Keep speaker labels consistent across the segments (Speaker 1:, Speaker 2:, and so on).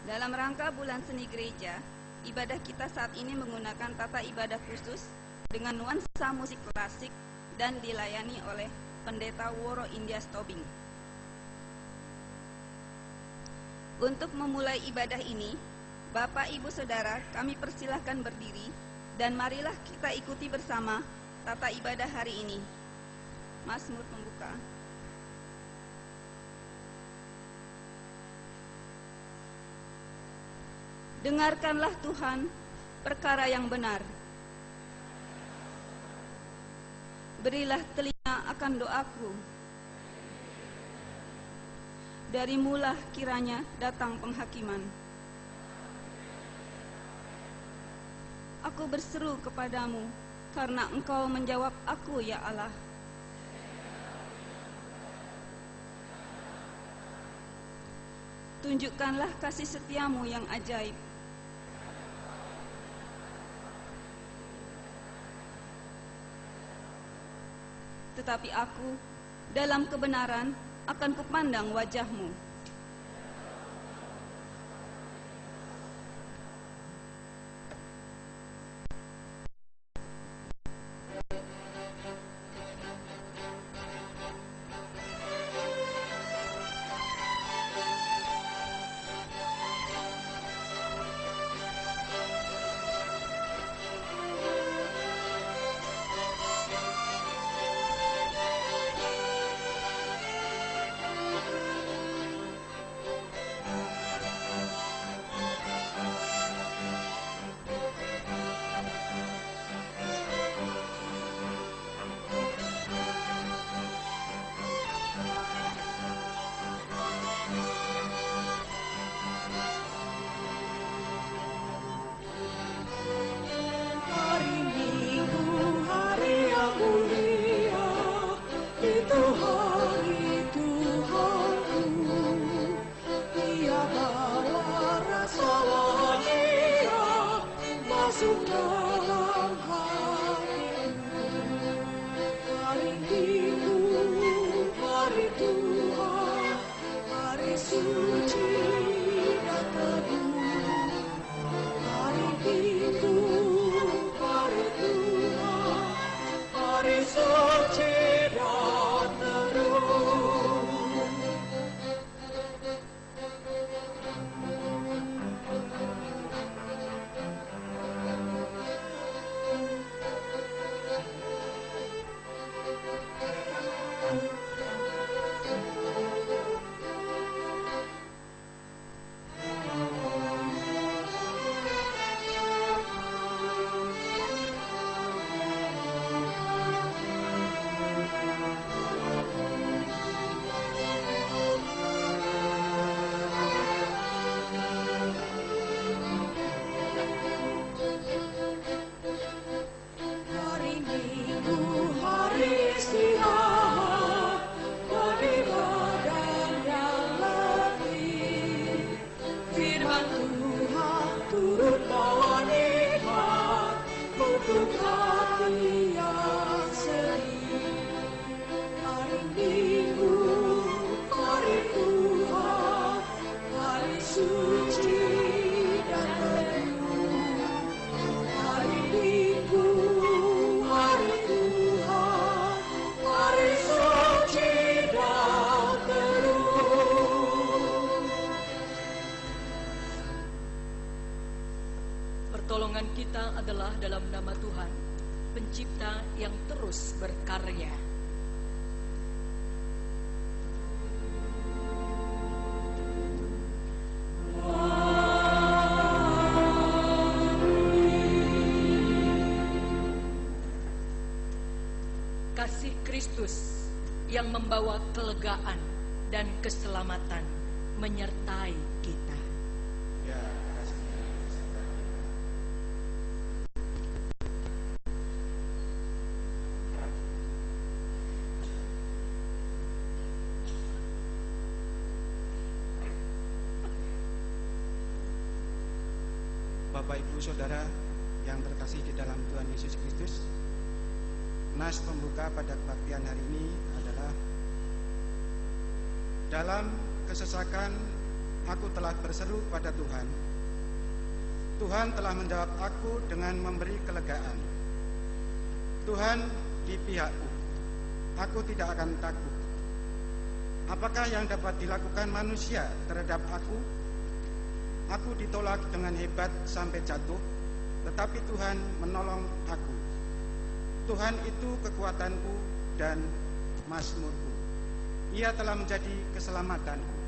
Speaker 1: Dalam rangka bulan seni gereja, ibadah kita saat ini menggunakan tata ibadah khusus dengan nuansa musik klasik dan dilayani oleh Pendeta Woro Indias Tobing. Untuk memulai ibadah ini, Bapak, Ibu, Saudara, kami persilahkan berdiri dan marilah kita ikuti bersama tata ibadah hari ini. Mazmur pembuka. Dengarkanlah Tuhan perkara yang benar. Berilah telinga akan doaku. Dari mula kiranya datang penghakiman. Aku berseru kepadamu karena Engkau menjawab aku, ya Allah. Tunjukkanlah kasih setiamu yang ajaib. Tetapi aku dalam kebenaran akan kupandang wajahmu.
Speaker 2: Pertolongan kita adalah dalam nama Tuhan, Pencipta yang terus berkarya. Kasih Kristus yang membawa kelegaan dan keselamatan menyertai kita.
Speaker 3: Bapak, Ibu, Saudara yang terkasih di dalam Tuhan Yesus Kristus, nas pembuka pada kebaktian hari ini adalah dalam kesesakan aku telah berseru pada Tuhan. Tuhan telah menjawab aku dengan memberi kelegaan. Tuhan di pihakku, aku tidak akan takut. Apakah yang dapat dilakukan manusia terhadap aku? Aku ditolak dengan hebat sampai jatuh, tetapi Tuhan menolong aku. Tuhan itu kekuatanku dan mazmurku. Ia telah menjadi keselamatanku.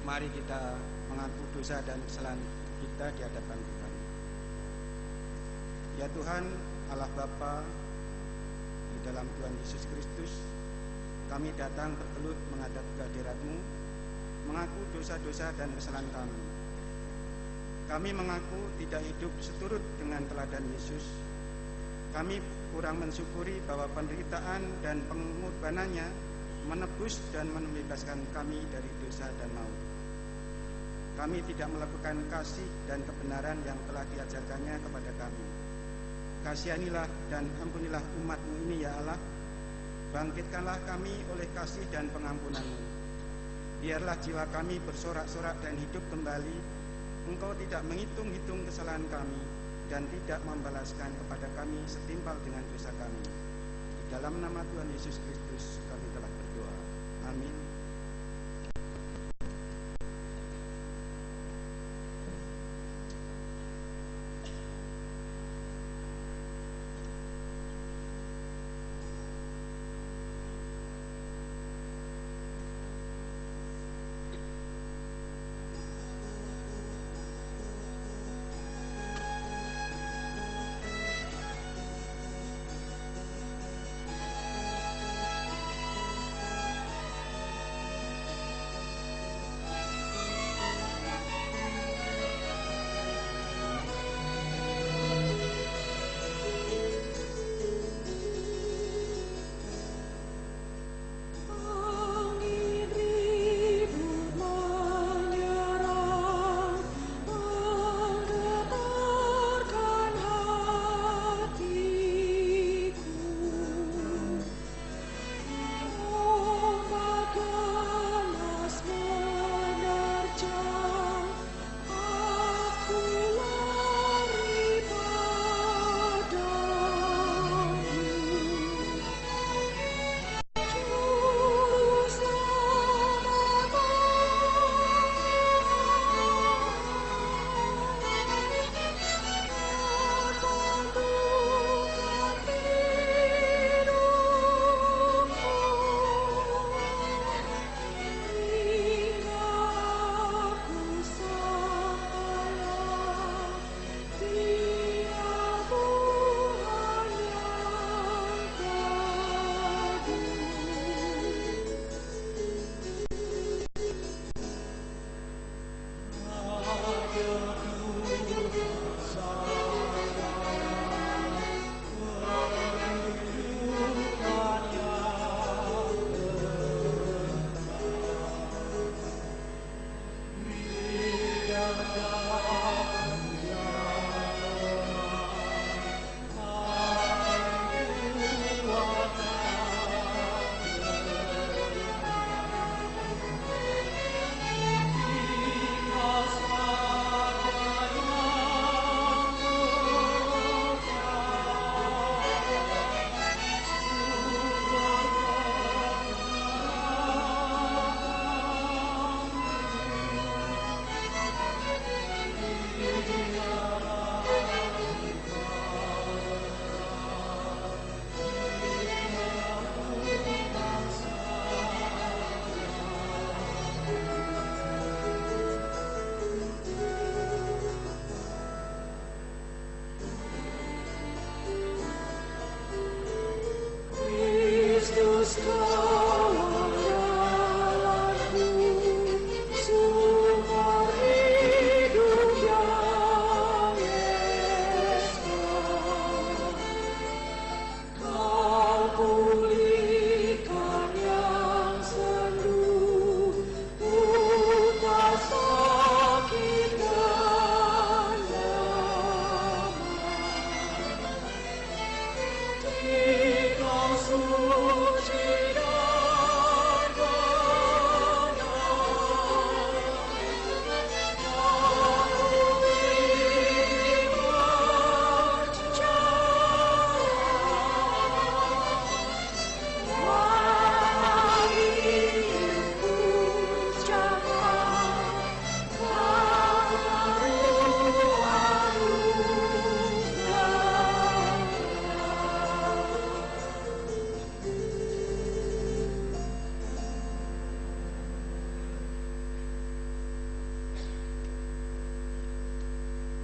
Speaker 3: Mari kita mengaku dosa dan kesalahan kita di hadapan Tuhan. Ya Tuhan, Allah Bapa, di dalam Tuhan Yesus Kristus, kami datang bertelut menghadap kehadirat-Mu, mengaku dosa-dosa dan kesalahan kami. Kami mengaku tidak hidup seturut dengan teladan Yesus. Kami kurang mensyukuri bahwa penderitaan dan pengorbanannya menebus dan membebaskan kami dari dosa dan maut. Kami tidak melakukan kasih dan kebenaran yang telah diajarkannya kepada kami. Kasihanilah dan ampunilah umat-Mu ini ya Allah. Bangkitkanlah kami oleh kasih dan pengampunan-Mu. Biarlah jiwa kami bersorak-sorak dan hidup kembali. Engkau tidak menghitung-hitung kesalahan kami dan tidak membalaskan kepada kami setimpal dengan dosa kami. Di dalam nama Tuhan Yesus Kristus kami telah berdoa. Amin.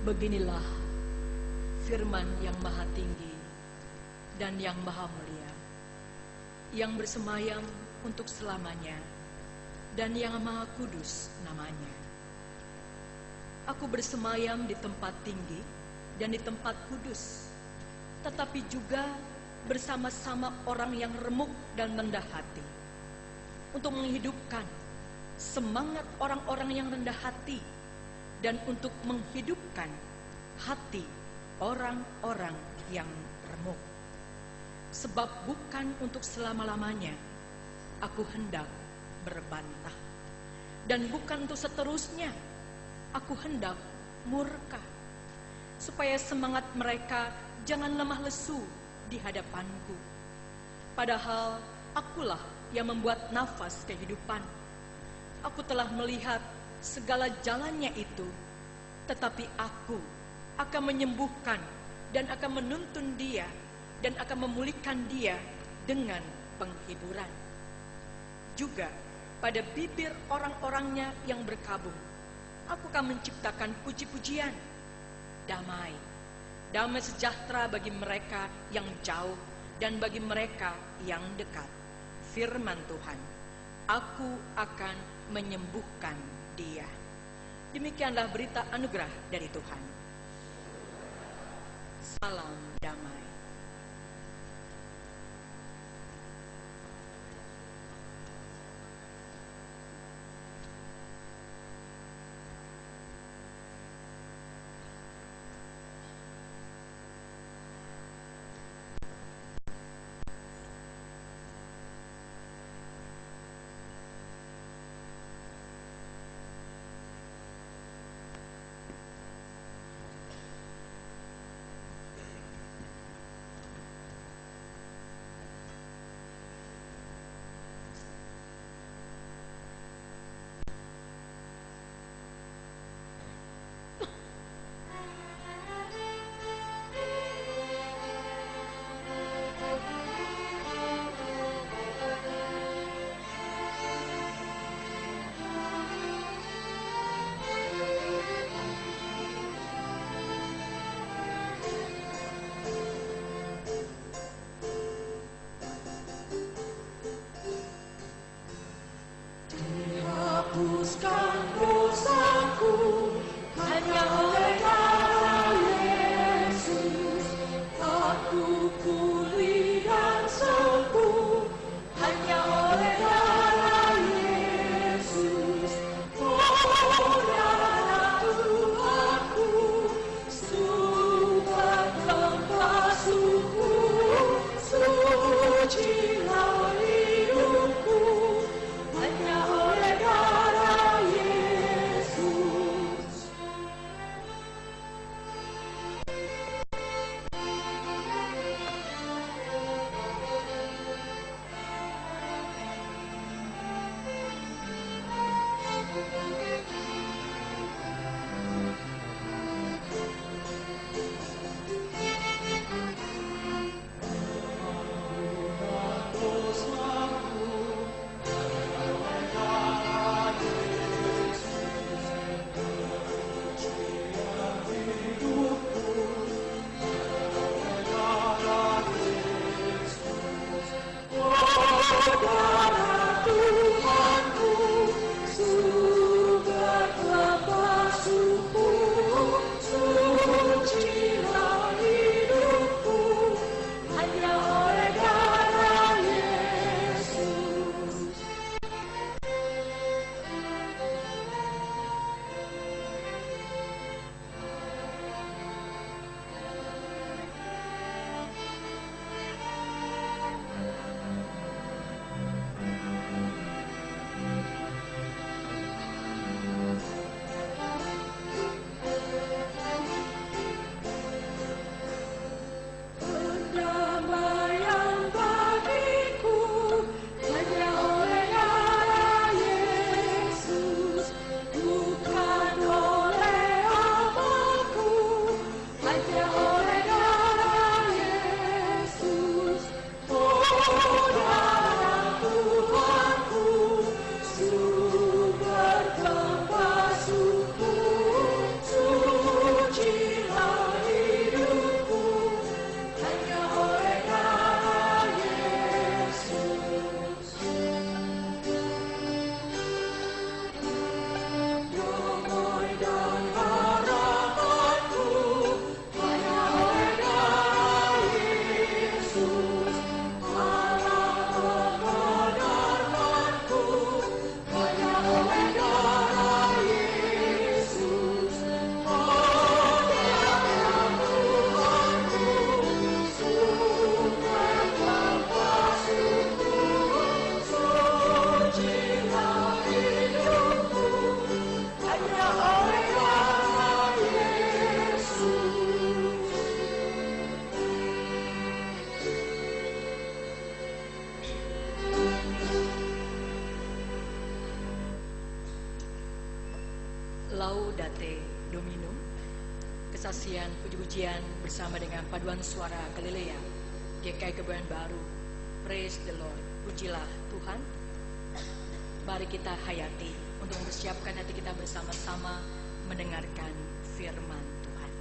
Speaker 2: Beginilah firman yang maha tinggi dan yang maha mulia, yang bersemayam untuk selamanya dan yang maha kudus namanya. Aku bersemayam di tempat tinggi dan di tempat kudus, tetapi juga bersama-sama orang yang remuk dan rendah hati, untuk menghidupkan semangat orang-orang yang rendah hati dan untuk menghidupkan hati orang-orang yang remuk. Sebab bukan untuk selama-lamanya aku hendak berbantah, dan bukan untuk seterusnya aku hendak murka, supaya semangat mereka jangan lemah lesu di hadapanku. Padahal akulah yang membuat nafas kehidupan. Aku telah melihat segala jalannya itu, tetapi aku akan menyembuhkan dan akan menuntun dia dan akan memulihkan dia dengan penghiburan. Juga pada bibir orang-orangnya yang berkabung, aku akan menciptakan puji-pujian. Damai, damai sejahtera bagi mereka yang jauh dan bagi mereka yang dekat. Firman Tuhan, aku akan menyembuhkan dia. Demikianlah berita anugerah dari Tuhan. Salam damai. Laudate Domino, kesaksian puji-pujian bersama dengan paduan suara Galilea, GKI Kebayoran Baru, Praise the Lord, pujilah Tuhan. Mari kita hayati untuk mempersiapkan hati kita bersama-sama mendengarkan firman Tuhan.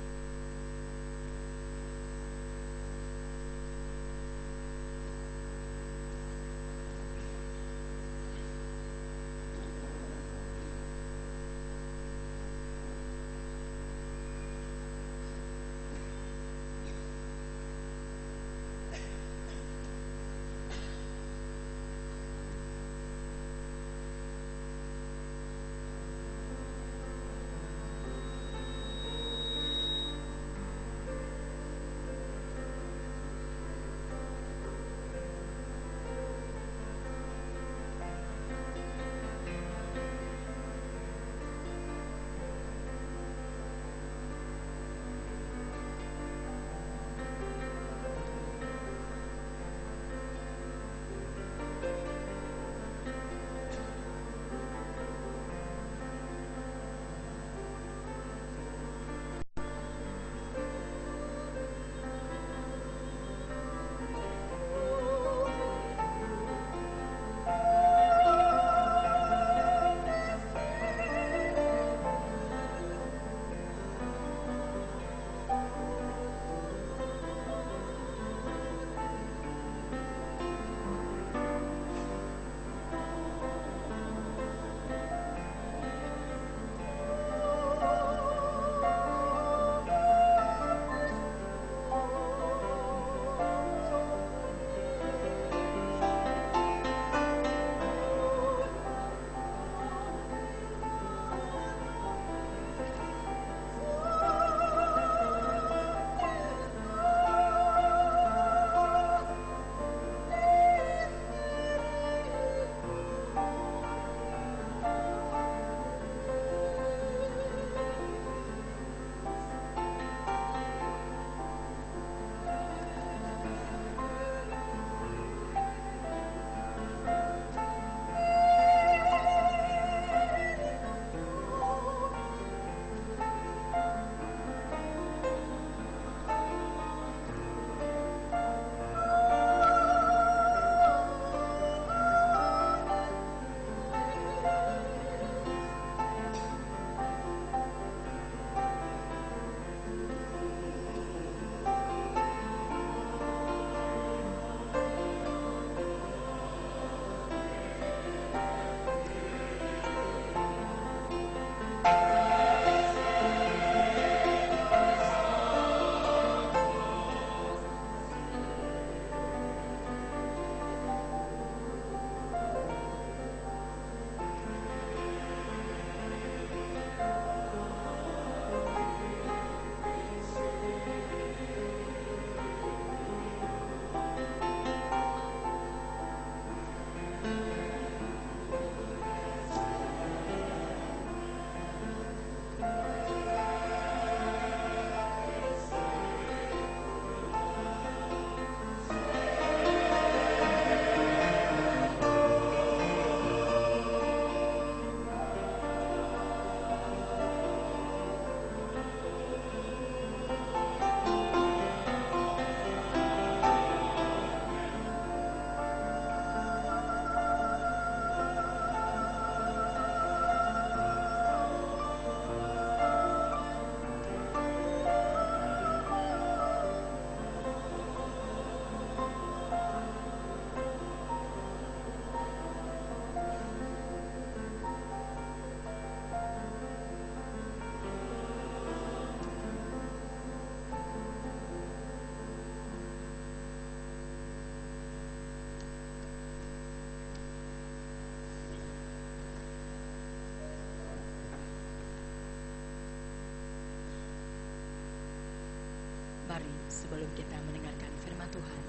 Speaker 2: Mari sebelum kita mendengarkan firman Tuhan,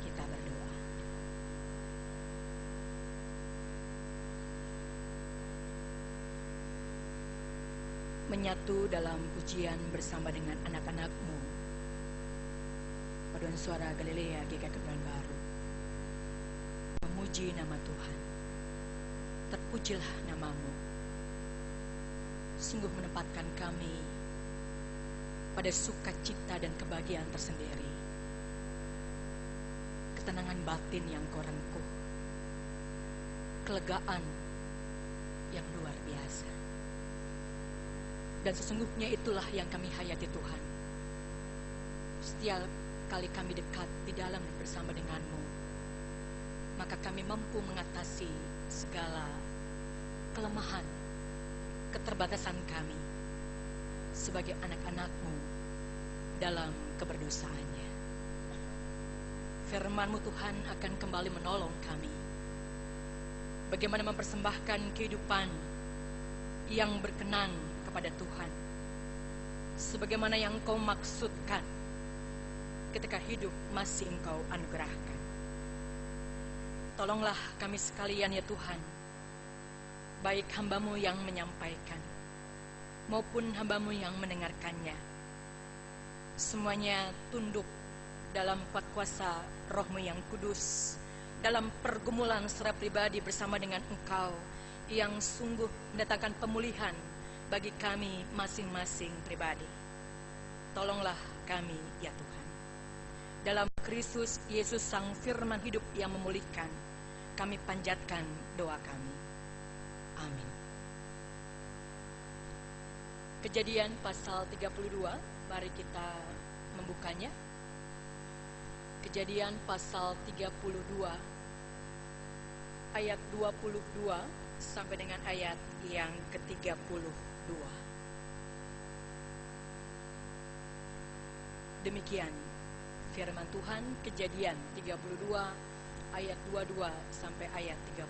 Speaker 2: kita berdoa. Menyatu dalam pujian bersama dengan anak-anak-Mu, paduan suara Galilea GKI Kebayoran Baru, memuji nama Tuhan. Terpujilah nama-Mu. sungguh menempatkan kami pada sukacita dan kebahagiaan tersendiri. Ketenangan batin yang Kau rengkuh, kelegaan yang luar biasa. Dan sesungguhnya itulah yang kami hayati Tuhan. Setiap kali kami dekat di dalam dan bersama denganmu, maka kami mampu mengatasi segala kelemahan, keterbatasan kami sebagai anak-anak-Mu dalam keberdosaannya. Firman-Mu Tuhan akan kembali menolong kami. Bagaimana mempersembahkan kehidupan yang berkenan kepada Tuhan, sebagaimana yang Kau maksudkan ketika hidup masih Engkau anugerahkan. Tolonglah kami sekalian ya Tuhan, baik hamba-Mu yang menyampaikan maupun hamba-Mu yang mendengarkannya. Semuanya tunduk dalam kuat kuasa Roh-Mu yang kudus, dalam pergumulan secara pribadi bersama dengan Engkau yang sungguh mendatangkan pemulihan bagi kami masing-masing pribadi. Tolonglah kami ya Tuhan. Dalam Kristus Yesus Sang Firman hidup yang memulihkan, kami panjatkan doa kami. Amin. Kejadian pasal 32, mari kita membukanya. Kejadian pasal 32 ayat 22 sampai dengan ayat yang ke-32. Demikian firman Tuhan, Kejadian 32 ayat 22 sampai ayat 32.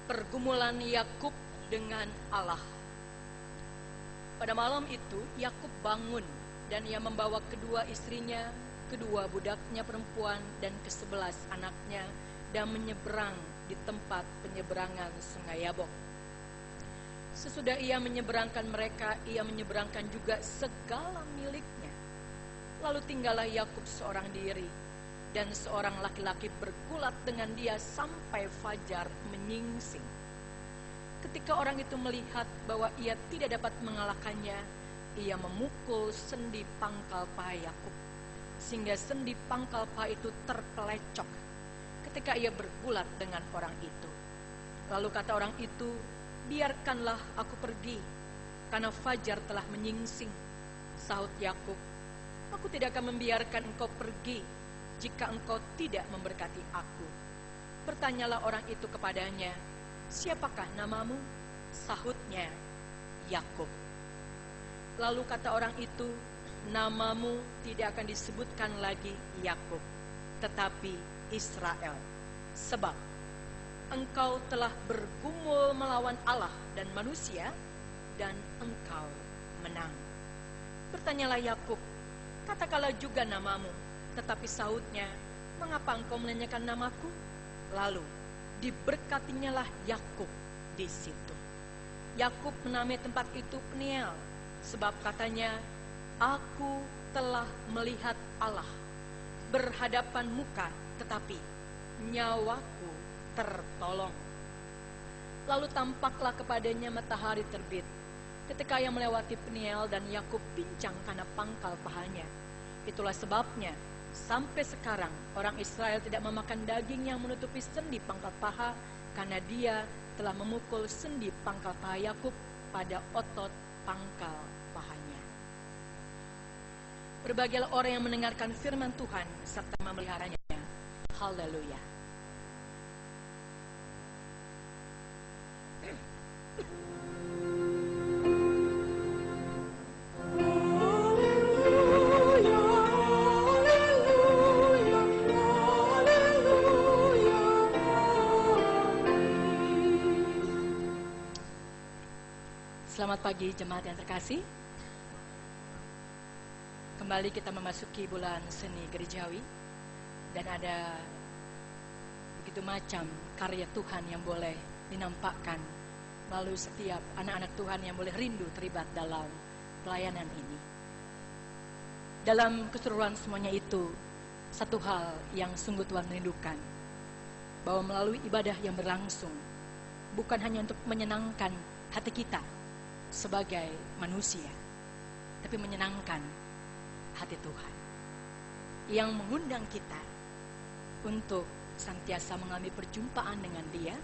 Speaker 2: Pergumulan Yakub dengan Allah. Pada malam itu Yakub bangun dan ia membawa kedua istrinya, kedua budaknya perempuan dan ke-11 anaknya dan menyeberang di tempat penyeberangan sungai Yabok. Sesudah ia menyeberangkan mereka, ia menyeberangkan juga segala miliknya. Lalu tinggallah Yakub seorang diri, dan seorang laki-laki bergulat dengan dia sampai fajar menyingsing. Ketika orang itu melihat bahwa ia tidak dapat mengalahkannya, ia memukul sendi pangkal paha Yakub, sehingga sendi pangkal paha itu terpelecok ketika ia bergulat dengan orang itu. Lalu kata orang itu, biarkanlah aku pergi, karena fajar telah menyingsing. Sahut Yakub, aku tidak akan membiarkan engkau pergi jika engkau tidak memberkati aku. Bertanyalah orang itu kepadanya, siapakah namamu? Sahutnya, Yakub. Lalu kata orang itu, namamu tidak akan disebutkan lagi Yakub, tetapi Israel, sebab engkau telah bergumul melawan Allah dan manusia, dan engkau menang. Bertanyalah Yakub, katakanlah juga namamu. Tetapi sahutnya, mengapa engkau menanyakan namaku? Lalu diberkatinyalah Yakub di situ. Yakub menamai tempat itu Peniel, sebab katanya, aku telah melihat Allah berhadapan muka, tetapi nyawaku tertolong. Lalu tampaklah kepadanya matahari terbit ketika ia melewati Peniel, dan Yakub pincang karena pangkal pahanya. Itulah sebabnya sampai sekarang orang Israel tidak memakan daging yang menutupi sendi pangkal paha, karena dia telah memukul sendi pangkal paha Yakub pada otot pangkal pahanya. Berbahagialah orang yang mendengarkan firman Tuhan serta memeliharanya. Haleluya. Selamat pagi jemaat yang terkasih. Kembali kita memasuki bulan seni gerejawi, dan ada begitu macam karya Tuhan yang boleh dinampakkan melalui setiap anak-anak Tuhan yang boleh rindu terlibat dalam pelayanan ini. Dalam keseluruhan semuanya itu, satu hal yang sungguh Tuhan rindukan, bahwa melalui ibadah yang berlangsung, bukan hanya untuk menyenangkan hati kita, sebagai manusia, tapi menyenangkan hati Tuhan yang mengundang kita untuk senantiasa mengalami perjumpaan dengan Dia,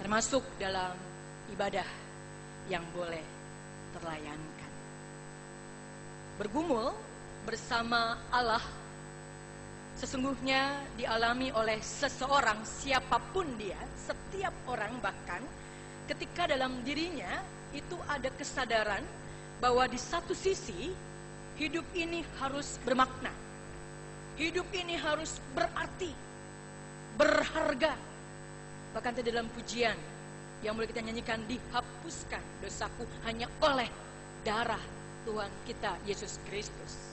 Speaker 2: termasuk dalam ibadah yang boleh terlayankan. Bergumul bersama Allah sesungguhnya dialami oleh seseorang, siapapun dia, setiap orang, bahkan ketika dalam dirinya itu ada kesadaran bahwa di satu sisi hidup ini harus bermakna, hidup ini harus berarti, berharga. Bahkan di dalam pujian yang boleh kita nyanyikan, dihapuskan dosaku hanya oleh darah Tuhan kita Yesus Kristus.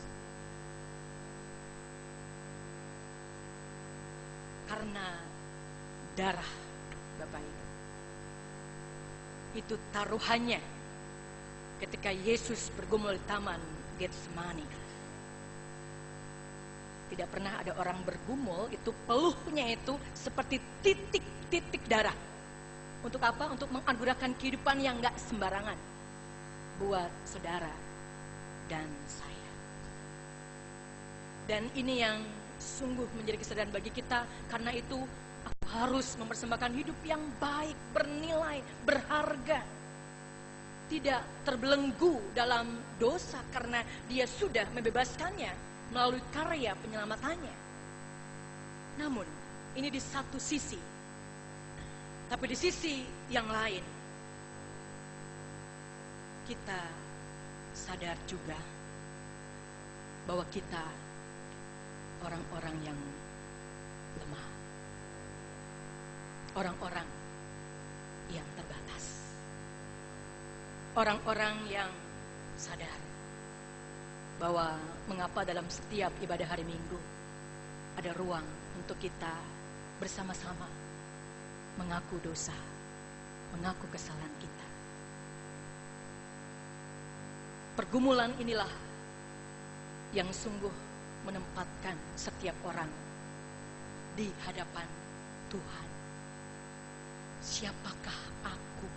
Speaker 2: Karena darah Bapak Ibu, itu taruhannya ketika Yesus bergumul di taman Getsemani. Tidak pernah ada orang bergumul itu peluhnya itu seperti titik-titik darah. Untuk apa? Untuk menganugerahkan kehidupan yang gak sembarangan buat saudara dan saya. Dan ini yang sungguh menjadi kesadaran bagi kita. Karena itu aku harus mempersembahkan hidup yang baik, bernilai, berharga, tidak terbelenggu dalam dosa, karena Dia sudah membebaskannya melalui karya penyelamatannya. Namun ini di satu sisi, tapi di sisi yang lain kita sadar juga bahwa kita orang-orang yang lemah, orang-orang yang terbatas, orang-orang yang sadar bahwa mengapa dalam setiap ibadah hari Minggu ada ruang untuk kita bersama-sama mengaku dosa, mengaku kesalahan kita. Pergumulan inilah yang sungguh menempatkan setiap orang di hadapan Tuhan. Siapakah aku?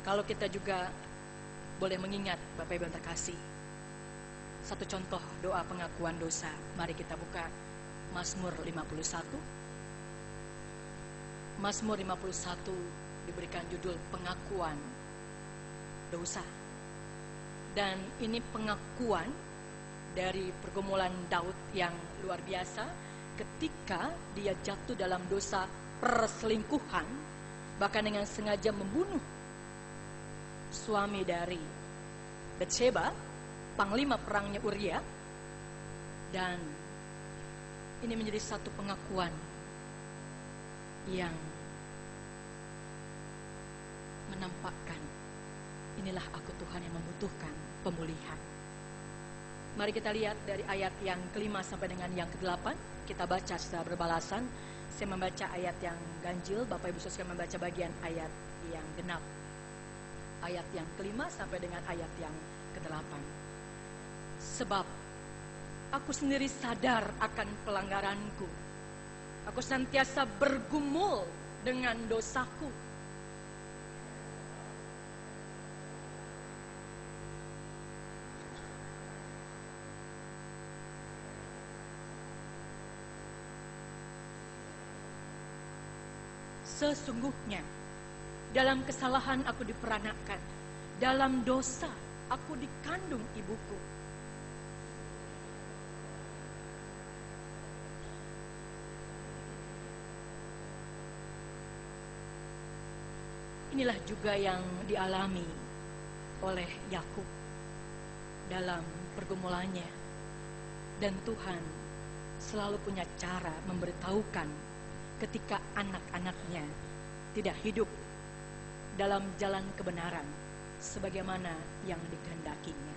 Speaker 2: Kalau kita juga boleh mengingat Bapak Ibu yang terkasih, satu contoh doa pengakuan dosa. Mari kita buka Mazmur 51. Mazmur 51 diberikan judul pengakuan dosa. Dan ini pengakuan dari pergumulan Daud yang luar biasa ketika dia jatuh dalam dosa perselingkuhan, bahkan dengan sengaja membunuh suami dari Bathsheba, panglima perangnya Uria. Dan ini menjadi satu pengakuan yang menampakkan, inilah aku Tuhan yang membutuhkan pemulihan. Mari kita lihat dari ayat yang ke-5 sampai dengan yang ke-8. Kita baca secara berbalasan. Saya membaca ayat yang ganjil, Bapak Ibu Saudara membaca bagian ayat yang genap. Ayat yang ke-5 sampai dengan ayat yang ke-8. Sebab aku sendiri sadar akan pelanggaranku. Aku senantiasa bergumul dengan dosaku. Sesungguhnya dalam kesalahan aku diperanakan, dalam dosa aku dikandung ibuku. Inilah juga yang dialami oleh Yakub dalam pergumulannya. Dan Tuhan selalu punya cara memberitahukan ketika anak-anaknya tidak hidup dalam jalan kebenaran sebagaimana yang dikehendakinya.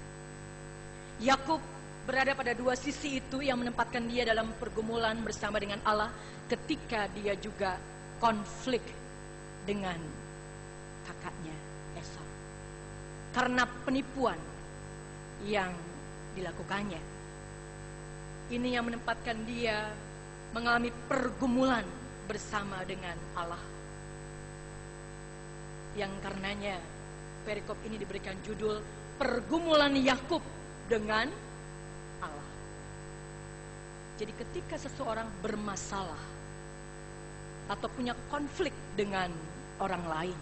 Speaker 2: Yakub berada pada dua sisi itu yang menempatkan dia dalam pergumulan bersama dengan Allah ketika dia juga konflik dengan kakaknya Esau karena penipuan yang dilakukannya. Ini yang menempatkan dia mengalami pergumulan bersama dengan Allah. yang karenanya perikop ini diberikan judul Pergumulan Yakub dengan Allah. Jadi ketika seseorang bermasalah atau punya konflik dengan orang lain,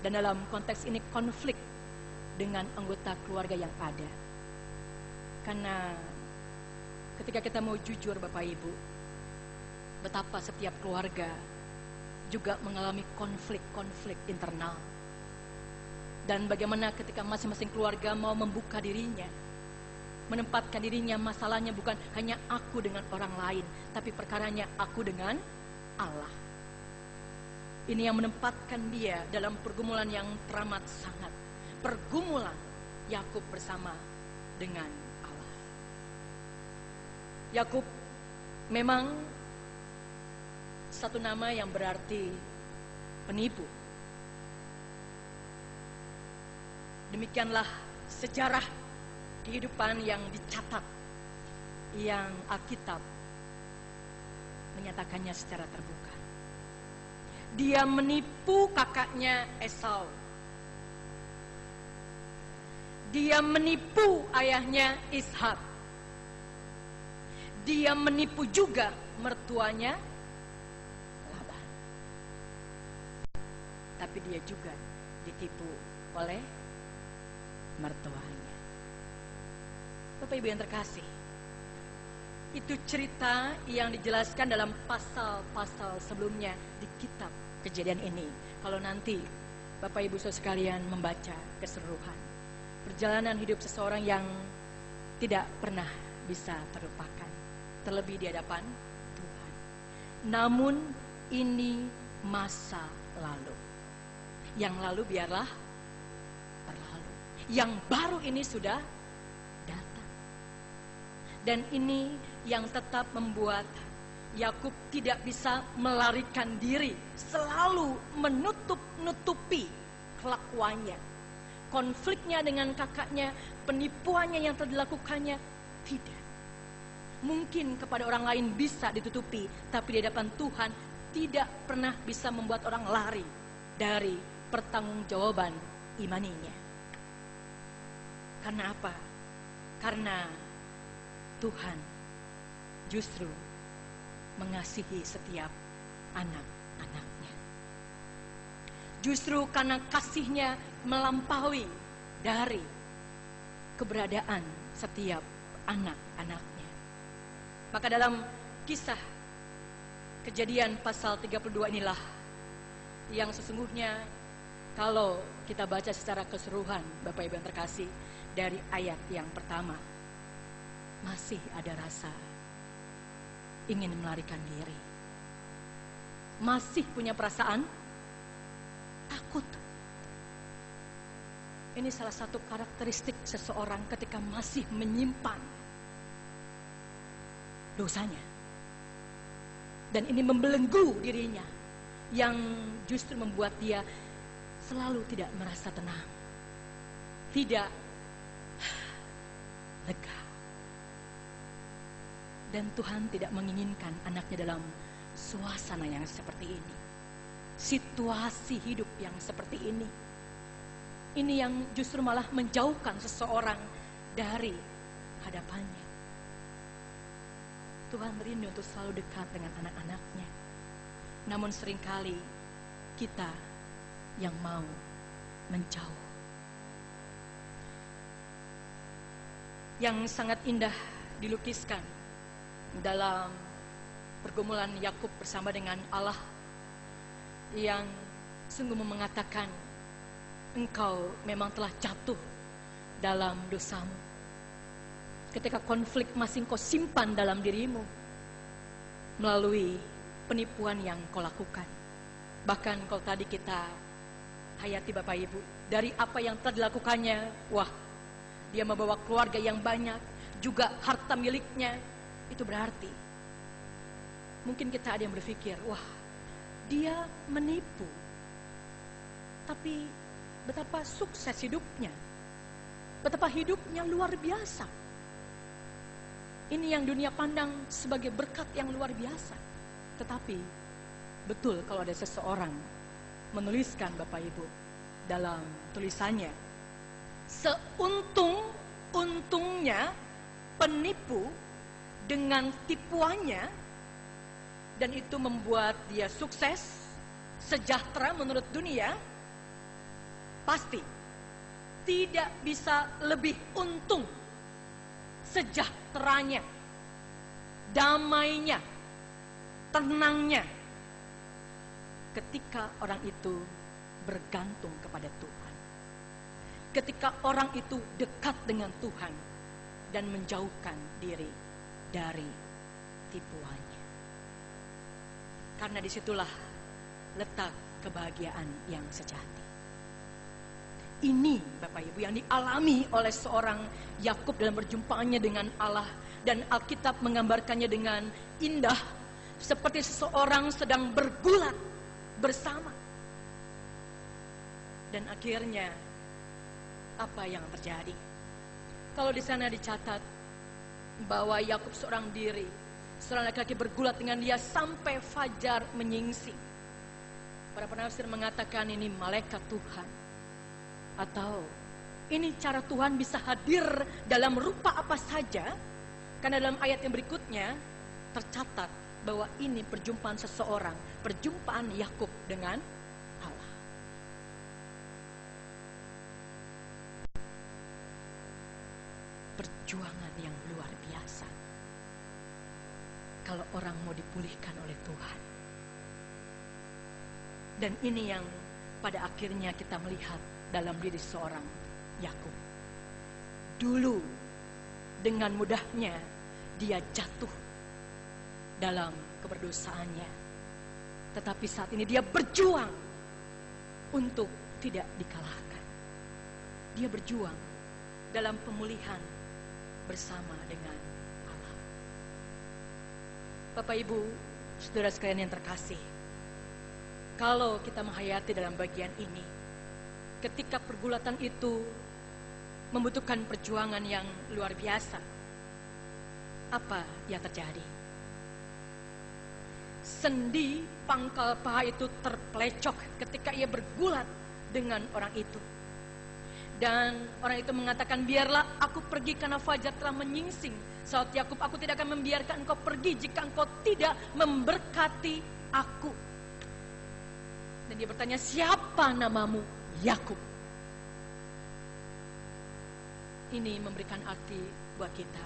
Speaker 2: dan dalam konteks ini konflik dengan anggota keluarga yang ada, karena ketika kita mau jujur Bapak Ibu, betapa setiap keluarga juga mengalami konflik-konflik internal. Dan bagaimana ketika masing-masing keluarga mau membuka dirinya, menempatkan dirinya, masalahnya bukan hanya aku dengan orang lain, tapi perkaranya aku dengan Allah. Ini yang menempatkan dia dalam pergumulan yang teramat sangat. Pergumulan Yakub bersama dengan Allah. Yakub memang satu nama yang berarti penipu. Demikianlah sejarah kehidupan yang dicatat, yang Alkitab menyatakannya secara terbuka. Dia menipu kakaknya Esau. Dia menipu ayahnya Ishak. Dia menipu juga mertuanya Laban. Tapi dia juga ditipu oleh mertuanya. Bapak Ibu yang terkasih, itu cerita yang dijelaskan dalam pasal-pasal sebelumnya di kitab Kejadian ini. Kalau nanti Bapak Ibu Saudara sekalian membaca keseluruhan perjalanan hidup seseorang yang tidak pernah bisa terlupakan, terlebih di hadapan Tuhan. Namun ini masa lalu. Yang lalu biarlah berlalu. Yang baru ini sudah datang. Dan ini yang tetap membuat Yakub tidak bisa melarikan diri, selalu menutup-nutupi kelakuannya. Konfliknya dengan kakaknya, penipuannya yang telah dilakukannya, tidak. Mungkin kepada orang lain bisa ditutupi, tapi di hadapan Tuhan tidak pernah bisa membuat orang lari dari pertanggungjawaban imaninya. Karena apa? Karena Tuhan justru mengasihi setiap anak-anaknya. Justru karena kasihnya melampaui dari keberadaan setiap anak-anaknya. Maka dalam kisah Kejadian pasal 32 inilah yang sesungguhnya kalau kita baca secara keseluruhan, Bapak Ibu yang terkasih, dari ayat yang pertama, masih ada rasa ingin melarikan diri. Masih punya perasaan takut. Ini salah satu karakteristik seseorang ketika masih menyimpan dosanya. Dan ini membelenggu dirinya, yang justru membuat dia selalu tidak merasa tenang, tidak lega. Dan Tuhan tidak menginginkan anaknya dalam suasana yang seperti ini, situasi hidup yang seperti ini. Ini yang justru malah menjauhkan seseorang dari hadapannya. Tuhan rindu untuk selalu dekat dengan anak-anaknya. Namun seringkali kita yang mau menjauh. Yang sangat indah dilukiskan dalam pergumulan Yakub bersama dengan Allah, yang sungguh mengatakan, engkau memang telah jatuh dalam dosamu. Ketika konflik masih kau simpan dalam dirimu melalui penipuan yang kau lakukan. Bahkan kalau tadi kita hayati Bapak Ibu, dari apa yang telah dilakukannya, wah, dia membawa keluarga yang banyak, juga harta miliknya. Itu berarti mungkin kita ada yang berpikir, wah, dia menipu, tapi betapa sukses hidupnya, betapa hidupnya luar biasa. Ini yang dunia pandang sebagai berkat yang luar biasa. Tetapi betul kalau ada seseorang menuliskan Bapak Ibu, dalam tulisannya, seuntung-untungnya penipu dengan tipuannya, dan itu membuat dia sukses, sejahtera menurut dunia, pasti tidak bisa lebih untung, sejahteranya, damainya, tenangnya, ketika orang itu bergantung kepada Tuhan. Ketika orang itu dekat dengan Tuhan dan menjauhkan diri dari tipuannya. Karena disitulah letak kebahagiaan yang sejati. Ini Bapak Ibu yang dialami oleh seorang Yakub dalam perjumpaannya dengan Allah, dan Alkitab menggambarkannya dengan indah seperti seseorang sedang bergulat bersama. Dan akhirnya apa yang terjadi? Kalau di sana dicatat bahwa Yakub seorang diri, seorang laki-laki bergulat dengan dia sampai fajar menyingsing. Para penafsir mengatakan ini malaikat Tuhan, atau ini cara Tuhan bisa hadir dalam rupa apa saja, karena dalam ayat yang berikutnya tercatat bahwa ini perjumpaan seseorang, perjumpaan Yakub dengan Allah. Perjuangan yang luar biasa kalau orang mau dipulihkan oleh Tuhan. Dan ini yang pada akhirnya kita melihat dalam diri seorang Yakub. Dulu dengan mudahnya dia jatuh dalam keberdosaannya, tetapi saat ini dia berjuang untuk tidak dikalahkan. Dia berjuang dalam pemulihan bersama dengan Allah. Bapak Ibu, saudara sekalian yang terkasih, kalau kita menghayati dalam bagian ini, ketika pergulatan itu membutuhkan perjuangan yang luar biasa, apa yang terjadi? Sendi pangkal paha itu terpelecok ketika ia bergulat dengan orang itu. Dan orang itu mengatakan, biarlah aku pergi karena fajar telah menyingsing. Saud Yakub, aku tidak akan membiarkan engkau pergi jika engkau tidak memberkati aku. Dan dia bertanya, siapa namamu? Yakub. Ini memberikan arti buat kita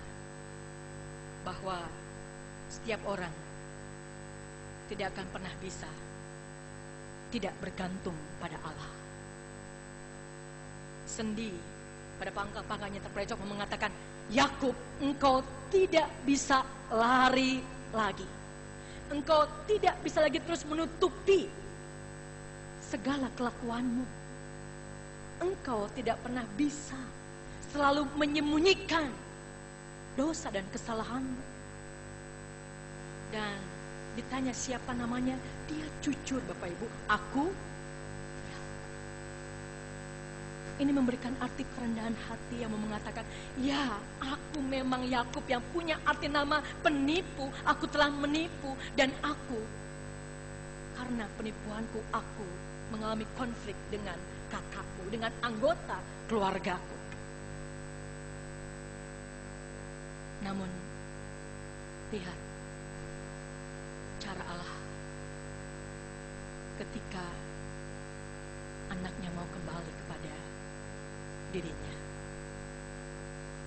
Speaker 2: bahwa setiap orang tidak akan pernah bisa tidak bergantung pada Allah. Sendi pada pangkal-pangkalnya terpelecok mengatakan, Yakub, engkau tidak bisa lari lagi. Engkau tidak bisa lagi terus menutupi segala kelakuanmu. Engkau tidak pernah bisa selalu menyembunyikan dosa dan kesalahanmu. Dan ditanya siapa namanya, dia jujur Bapak Ibu, aku. Ini memberikan arti kerendahan hati yang mengatakan, ya, aku memang Yakub yang punya arti nama penipu. Aku telah menipu, dan aku, karena penipuanku, aku mengalami konflik dengan kakakku, dengan anggota keluargaku. Namun, lihat cara Allah ketika anaknya mau kembali kepada dirinya.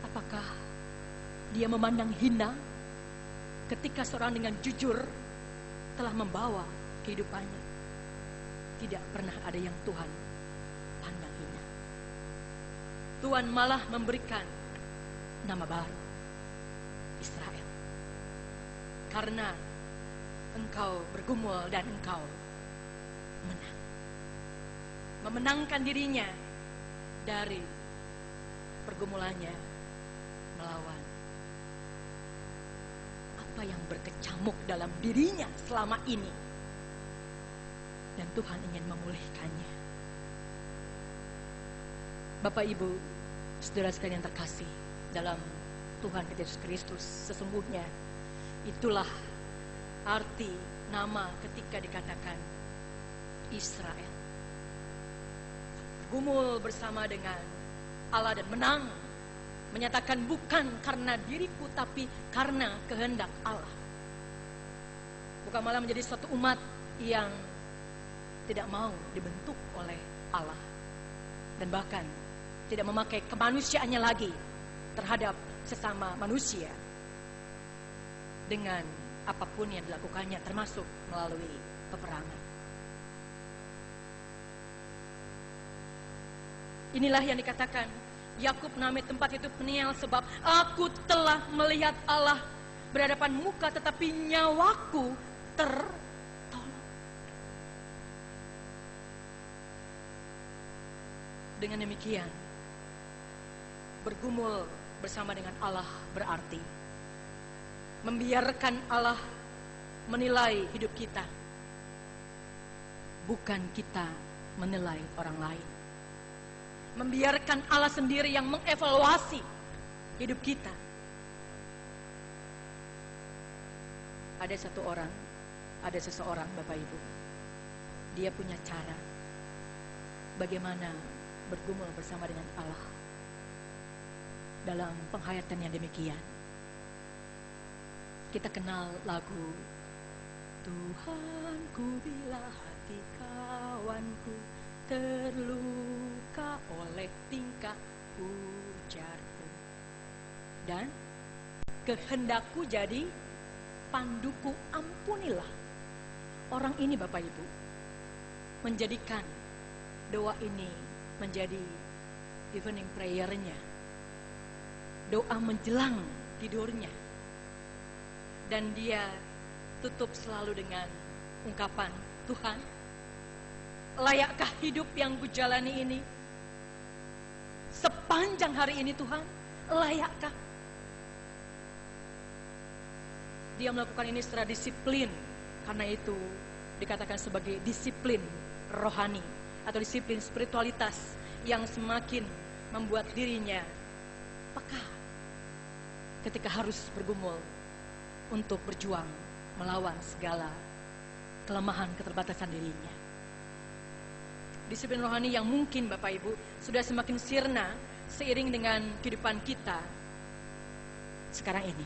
Speaker 2: Apakah dia memandang hina ketika seorang dengan jujur telah membawa kehidupannya? Tidak pernah ada yang Tuhan pandang hina. Tuhan malah memberikan nama baru, Israel. Karena engkau bergumul dan engkau menang. Memenangkan dirinya dari pergumulannya melawan apa yang berkecamuk dalam dirinya selama ini, dan Tuhan ingin memulihkannya. Bapak Ibu, saudara sekalian yang terkasih dalam Tuhan Yesus Kristus, sesungguhnya itulah arti nama ketika dikatakan Israel. bergumul bersama dengan Allah dan menang, menyatakan bukan karena diriku tapi karena kehendak Allah. Bukan malah menjadi suatu umat yang tidak mau dibentuk oleh Allah, dan bahkan tidak memakai kemanusiaannya lagi terhadap sesama manusia dengan apapun yang dilakukannya, termasuk melalui peperangan. Inilah yang dikatakan Yakub menamai tempat itu Peniel, sebab aku telah melihat Allah berhadapan muka, tetapi nyawaku tertolong. Dengan demikian, bergumul bersama dengan Allah berarti membiarkan Allah menilai hidup kita, bukan kita menilai orang lain. Membiarkan Allah sendiri yang mengevaluasi hidup kita. Ada seseorang Bapak Ibu, dia punya cara bagaimana bergumul bersama dengan Allah dalam penghayatan yang demikian. Kita kenal lagu Tuhanku, bila hati kawanku terluka oleh tingkah ujarku, dan kehendakku jadi panduku, ampunilah. Orang ini Bapak Ibu menjadikan doa ini menjadi evening prayer-nya, doa menjelang tidurnya. Dan dia tutup selalu dengan ungkapan, Tuhan, layakkah hidup yang kujalani ini? Sepanjang hari ini Tuhan, layakkah? Dia melakukan ini secara disiplin, karena itu dikatakan sebagai disiplin rohani atau disiplin spiritualitas yang semakin membuat dirinya peka ketika harus bergumul untuk berjuang melawan segala kelemahan keterbatasan dirinya. Disiplin rohani yang mungkin Bapak Ibu sudah semakin sirna seiring dengan kehidupan kita sekarang ini,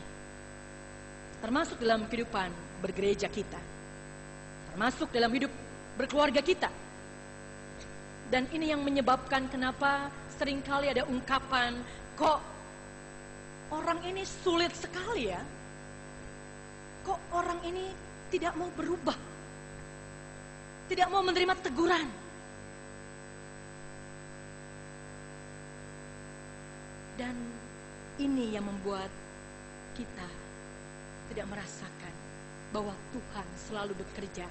Speaker 2: termasuk dalam kehidupan bergereja kita, termasuk dalam hidup berkeluarga kita. Dan ini yang menyebabkan kenapa seringkali ada ungkapan, kok orang ini sulit sekali ya, kok orang ini tidak mau berubah, tidak mau menerima teguran. Dan ini yang membuat kita tidak merasakan bahwa Tuhan selalu bekerja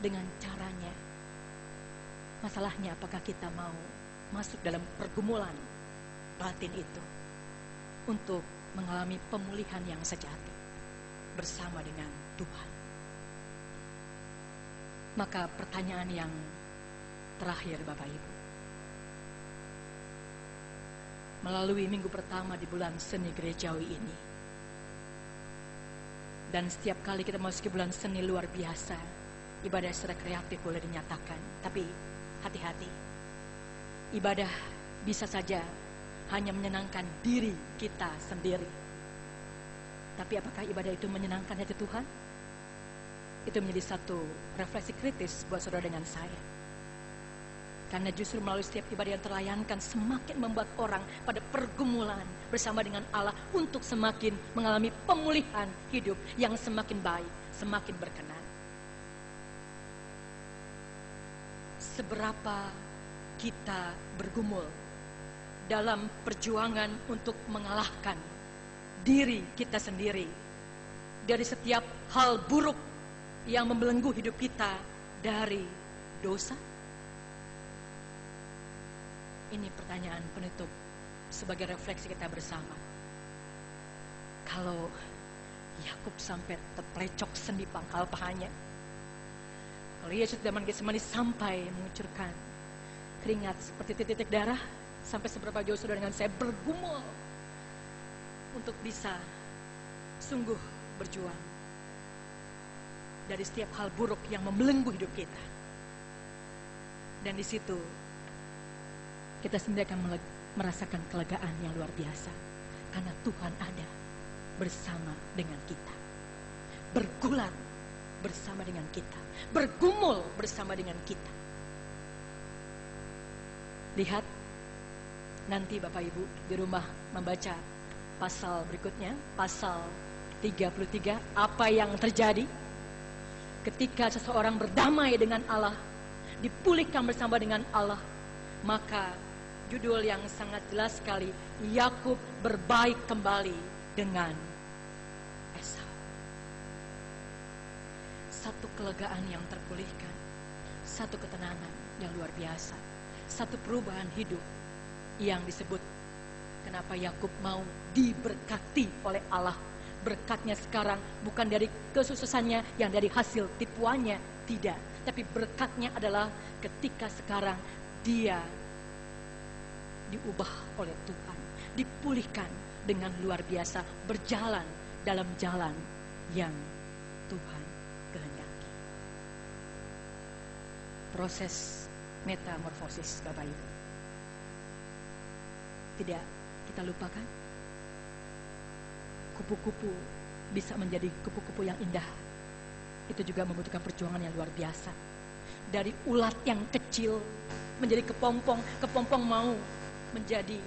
Speaker 2: dengan caranya. Masalahnya apakah kita mau masuk dalam pergumulan batin itu untuk mengalami pemulihan yang sejati bersama dengan Tuhan. Maka pertanyaan yang terakhir Bapak Ibu, melalui minggu pertama di bulan seni gerejawi ini, dan setiap kali kita memasuki bulan seni luar biasa, ibadah secara kreatif boleh dinyatakan. Tapi hati-hati, ibadah bisa saja hanya menyenangkan diri kita sendiri. Tapi apakah ibadah itu menyenangkan hati Tuhan? Itu menjadi satu refleksi kritis buat saudara dengan saya. Karena justru melalui setiap ibadah yang terlayankan semakin membuat orang pada pergumulan bersama dengan Allah untuk semakin mengalami pemulihan hidup yang semakin baik, semakin berkenan. Seberapa kita bergumul dalam perjuangan untuk mengalahkan diri kita sendiri dari setiap hal buruk yang membelenggu hidup kita dari dosa? Ini pertanyaan penutup sebagai refleksi kita bersama. Kalau Yakub sampai terplecok sendi pangkal pahanya, kalau Yesus dalam Getsemani sampai mengucurkan keringat seperti titik-titik darah, sampai seberapa jauh saudara dengan saya bergumul untuk bisa sungguh berjuang dari setiap hal buruk yang membelenggu hidup kita. Dan di situ kita sendiri akan merasakan kelegaan yang luar biasa. Karena Tuhan ada bersama dengan kita. Bergulat bersama dengan kita. Bergumul bersama dengan kita. Lihat, nanti Bapak Ibu di rumah membaca pasal berikutnya, pasal 33, apa yang terjadi ketika seseorang berdamai dengan Allah, dipulihkan bersama dengan Allah. Maka judul yang sangat jelas sekali, Yakub berbaik kembali dengan Esau. Satu kelegaan yang terpulihkan, satu ketenangan yang luar biasa, satu perubahan hidup yang disebut kenapa Yakub mau diberkati oleh Allah. Berkatnya sekarang bukan dari kesuksesannya yang dari hasil tipuannya, tidak. Tapi berkatnya adalah ketika sekarang dia diubah oleh Tuhan, dipulihkan dengan luar biasa, berjalan dalam jalan yang Tuhan kehendaki. Proses metamorfosis Bapak Ibu tidak kita lupakan. Kupu-kupu bisa menjadi kupu-kupu yang indah. Itu juga membutuhkan perjuangan yang luar biasa. Dari ulat yang kecil menjadi kepompong, kepompong mau menjadi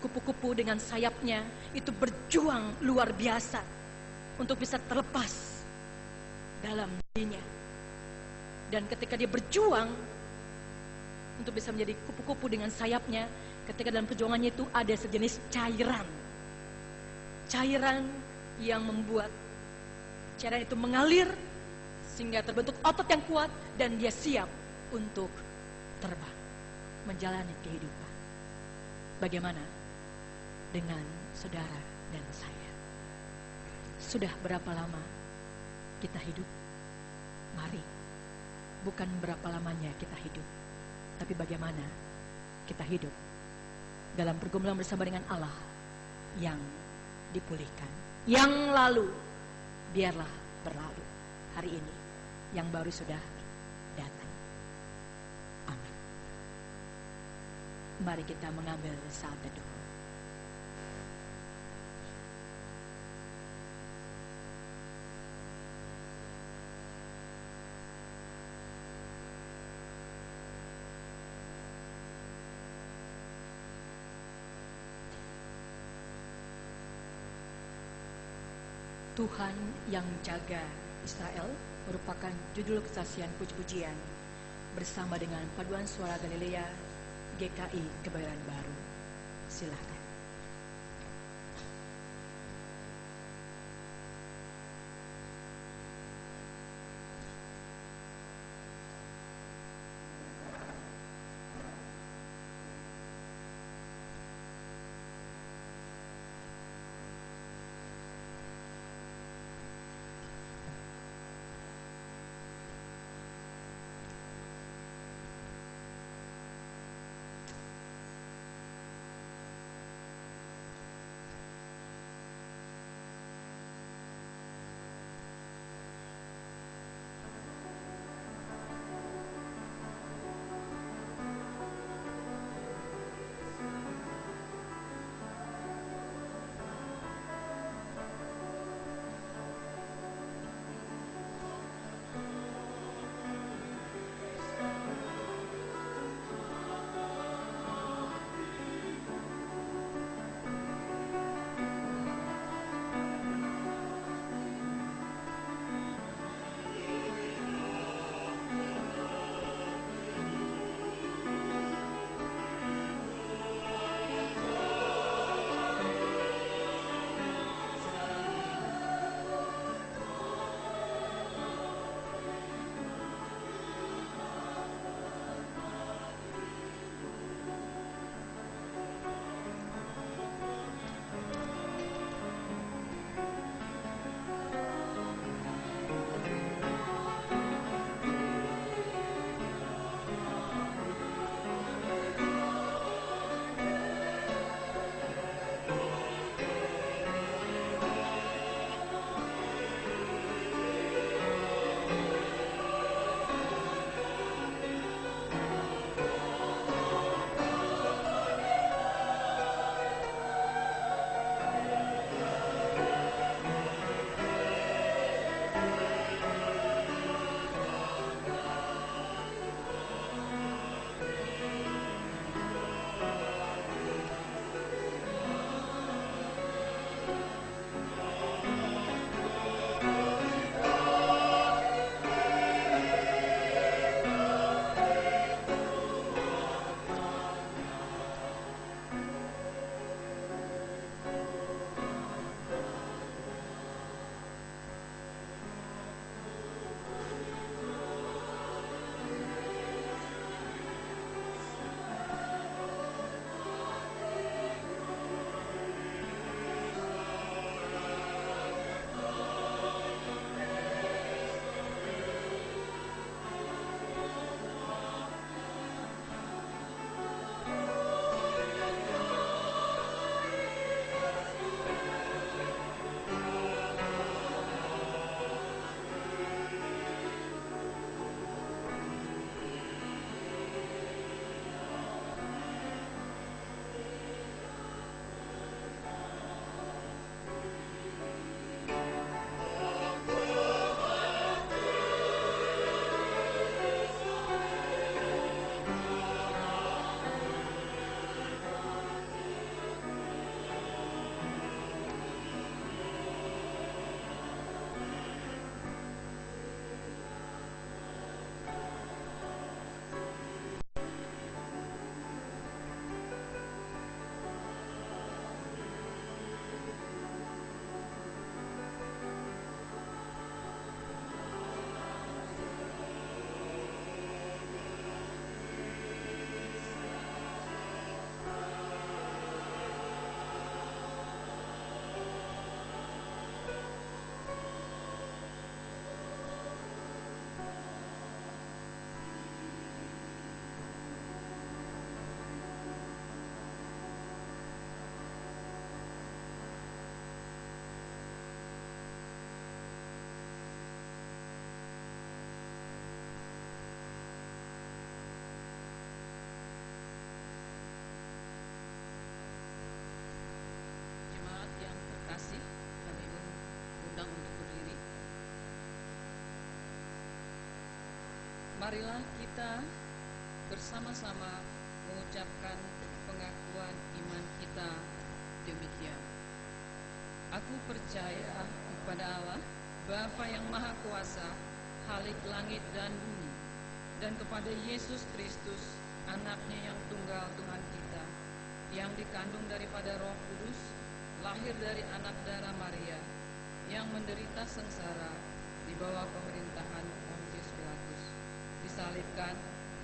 Speaker 2: kupu-kupu dengan sayapnya. Itu berjuang luar biasa untuk bisa terlepas dalam dirinya. Dan ketika dia berjuang untuk bisa menjadi kupu-kupu dengan sayapnya, ketika dalam perjuangannya itu ada sejenis cairan yang membuat cairan itu mengalir sehingga terbentuk otot yang kuat dan dia siap untuk terbang, menjalani kehidupan. Bagaimana dengan saudara dan saya? Sudah berapa lama kita hidup? Mari, bukan berapa lamanya kita hidup, tapi bagaimana kita hidup dalam pergumulan bersama dengan Allah yang dipulihkan. Yang lalu biarlah berlalu. Hari ini yang baru sudah datang. Amin. Mari kita mengambil saat teduh. Tuhan yang jaga Israel merupakan judul kesaksian puji-pujian bersama dengan paduan suara Galilea GKI Kebayoran Baru. Silakan.
Speaker 4: Marilah kita bersama-sama mengucapkan pengakuan iman kita demikian. Aku percaya kepada Allah, Bapa yang Maha Kuasa, Khalik langit dan bumi, dan kepada Yesus Kristus, Anaknya yang tunggal Tuhan kita, yang dikandung daripada Roh Kudus, lahir dari anak darah Maria, yang menderita sengsara di bawah pemerintahan Pontius Pilatus, disalibkan,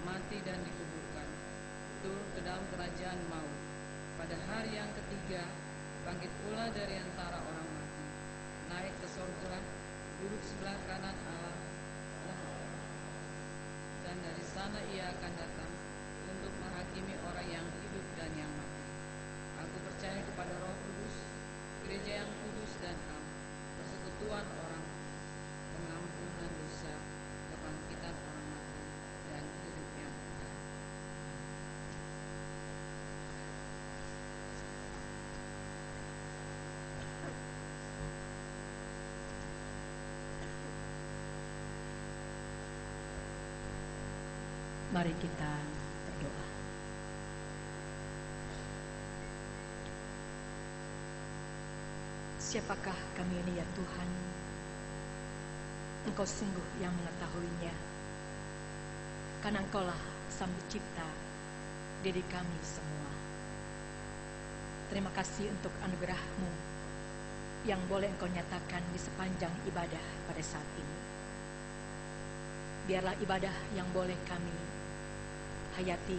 Speaker 4: mati dan dikuburkan, turun ke dalam kerajaan maut, pada hari yang ketiga bangkit pula dari antara orang mati, naik ke sorga, duduk sebelah kanan Allah, dan dari sana ia akan datang untuk menghakimi orang yang hidup dan yang mati. Aku percaya kepada Roh Kudus, gereja yang kudus dan am, persekutuan orang, pengampunan dosa, kebangkitan orang mati, dan hidup yang kekal.
Speaker 2: Mari kita berdoa. Siapakah kami ini ya Tuhan? Engkau sungguh yang mengetahuinya, karena Engkaulah Sang Pencipta diri kami semua. Terima kasih untuk anugerah-Mu yang boleh Engkau nyatakan di sepanjang ibadah pada saat ini. Biarlah ibadah yang boleh kami hayati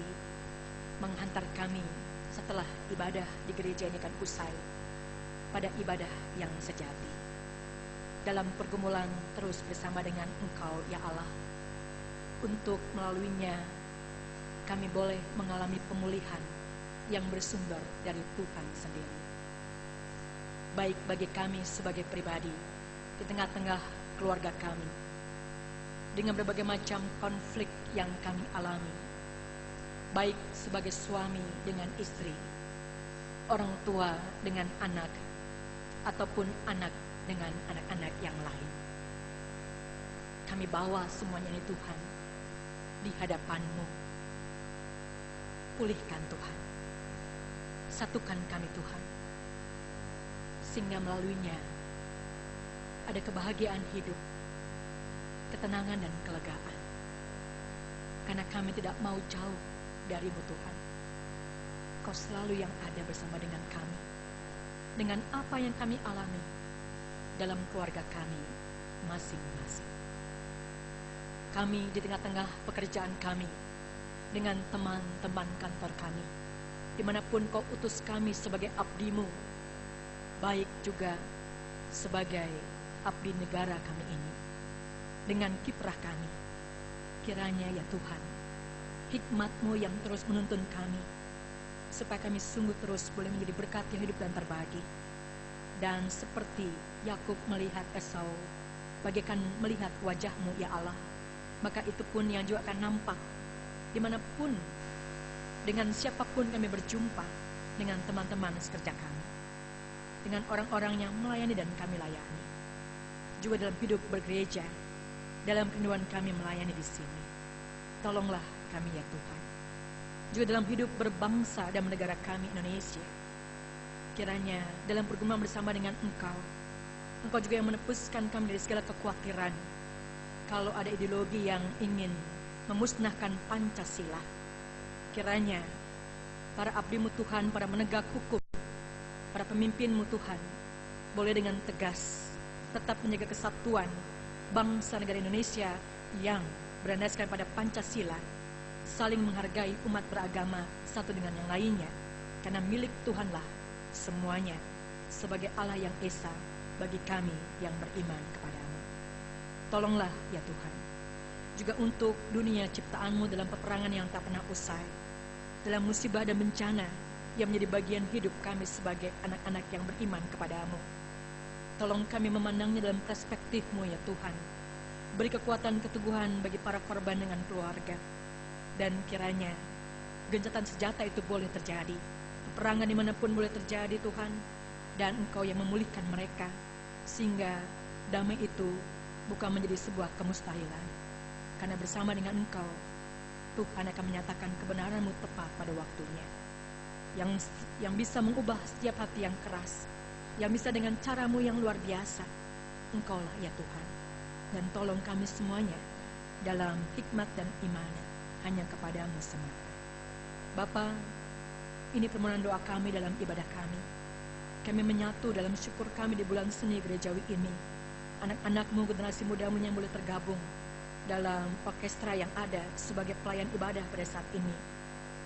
Speaker 2: menghantar kami setelah ibadah di gereja ini akan usai pada ibadah yang sejati, dalam pergumulan terus bersama dengan Engkau ya Allah, untuk melaluinya kami boleh mengalami pemulihan yang bersumber dari Tuhan sendiri, baik bagi kami sebagai pribadi di tengah-tengah keluarga kami, dengan berbagai macam konflik yang kami alami, baik sebagai suami dengan istri, orang tua dengan anak, ataupun anak dengan anak-anak yang lain. Kami bawa semuanya ini Tuhan di hadapan-Mu. Pulihkan Tuhan, satukan kami Tuhan, sehingga melaluinya ada kebahagiaan hidup, ketenangan dan kelegaan. Karena kami tidak mau jauh dari-Mu Tuhan. Kau selalu yang ada bersama dengan kami, dengan apa yang kami alami dalam keluarga kami masing-masing. Kami di tengah-tengah pekerjaan kami, dengan teman-teman kantor kami, dimanapun Kau utus kami sebagai abdi-Mu, baik juga sebagai abdi negara kami ini, dengan kiprah kami, kiranya ya Tuhan, hikmat-Mu yang terus menuntun kami, supaya kami sungguh terus boleh menjadi berkat yang hidup dan terbagi. Dan seperti Yakub melihat Esau, bagaikan melihat wajah-Mu ya Allah, maka itu pun yang juga akan nampak dimanapun, dengan siapapun kami berjumpa, dengan teman-teman sekerja kami, dengan orang-orang yang melayani dan kami layani, juga dalam hidup bergereja, dalam kerinduan kami melayani di sini. Tolonglah kami ya Tuhan, juga dalam hidup berbangsa dan negara kami Indonesia. Kiranya dalam pergumulan bersama dengan Engkau juga yang menepuskan kami dari segala kekhawatiran. Kalau ada ideologi yang ingin memusnahkan Pancasila, kiranya para abdi-Mu Tuhan, para menegak hukum, para pemimpin-Mu Tuhan, boleh dengan tegas tetap menjaga kesatuan bangsa negara Indonesia yang berlandaskan pada Pancasila, saling menghargai umat beragama satu dengan yang lainnya, karena milik Tuhanlah semuanya, sebagai Allah yang esa bagi kami yang beriman kepada-Mu. Tolonglah ya Tuhan, juga untuk dunia ciptaan-Mu dalam peperangan yang tak pernah usai, dalam musibah dan bencana yang menjadi bagian hidup kami sebagai anak-anak yang beriman kepada-Mu. Tolong kami memandangnya dalam perspektif-Mu ya Tuhan. Beri kekuatan keteguhan bagi para korban dengan keluarga, dan kiranya gencatan senjata itu boleh terjadi, peperangan dimanapun boleh terjadi Tuhan, dan Engkau yang memulihkan mereka, sehingga damai itu bukan menjadi sebuah kemustahilan, karena bersama dengan Engkau, Tuhan akan menyatakan kebenaran-Mu tepat pada waktunya. Yang bisa mengubah setiap hati yang keras, yang bisa dengan cara-Mu yang luar biasa. Engkaulah ya Tuhan. Dan tolong kami semuanya dalam hikmat dan iman hanya kepada-Mu semata. Bapa, ini permohonan doa kami dalam ibadah kami. Kami menyatu dalam syukur kami di bulan seni gerejawi ini. Anak-anak-Mu, generasi muda-Mu yang boleh tergabung dalam orkestra yang ada sebagai pelayan ibadah pada saat ini.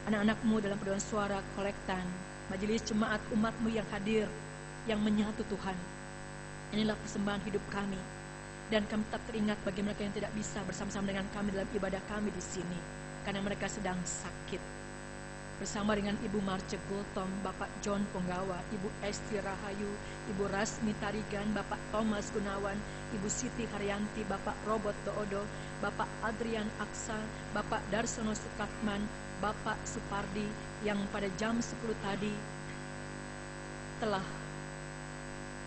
Speaker 2: Anak-anak-Mu dalam paduan suara, kolektan, majelis jemaat umat-Mu yang hadir, yang menyatu Tuhan. Inilah persembahan hidup kami. Dan kami tetap teringat bagi mereka yang tidak bisa bersama-sama dengan kami dalam ibadah kami di sini, karena mereka sedang sakit. Bersama dengan Ibu Marce Gultom, Bapak John Ponggawa, Ibu Esti Rahayu, Ibu Rasmi Tarigan, Bapak Thomas Gunawan, Ibu Siti Haryanti, Bapak Robert Doodo, Bapak Adrian Aksa, Bapak Darsono Sukatman, Bapak Supardi yang pada jam 10 tadi telah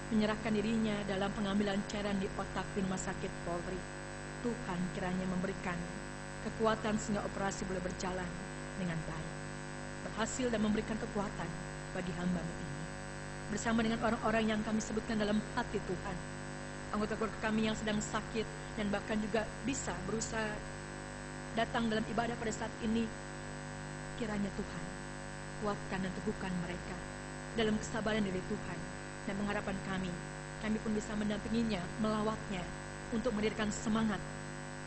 Speaker 2: menyerahkan dirinya dalam pengambilan cairan di otak di Rumah Sakit Polri. Tuhan kiranya memberikan kekuatan sehingga operasi boleh berjalan dengan baik, berhasil dan memberikan kekuatan bagi hamba-Mu ini. Bersama dengan orang-orang yang kami sebutkan dalam hati Tuhan, anggota keluarga kami yang sedang sakit dan bahkan juga bisa berusaha datang dalam ibadah pada saat ini, kiranya Tuhan kuatkan dan teguhkan mereka dalam kesabaran dari Tuhan dan pengharapan kami pun bisa mendampinginya, melawatnya untuk mendirikan semangat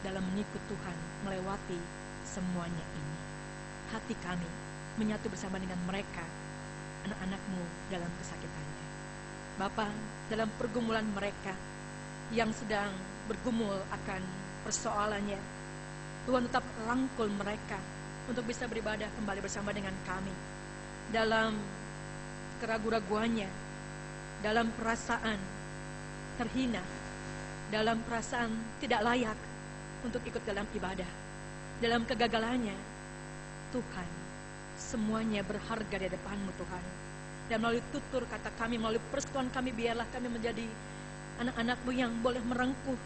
Speaker 2: dalam mengikut Tuhan melewati semuanya ini. Hati kami menyatu bersama dengan mereka, anak-anak-Mu dalam kesakitannya. Bapa, dalam pergumulan mereka yang sedang bergumul akan persoalannya, Tuhan tetap rangkul mereka untuk bisa beribadah kembali bersama dengan kami. Dalam keraguan-raguannya, dalam perasaan terhina, dalam perasaan tidak layak untuk ikut dalam ibadah, dalam kegagalannya, Tuhan, semuanya berharga di hadapan-Mu Tuhan. Dan melalui tutur kata kami, melalui persetujuan kami, biarlah kami menjadi anak-anak-Mu yang boleh merengkuh,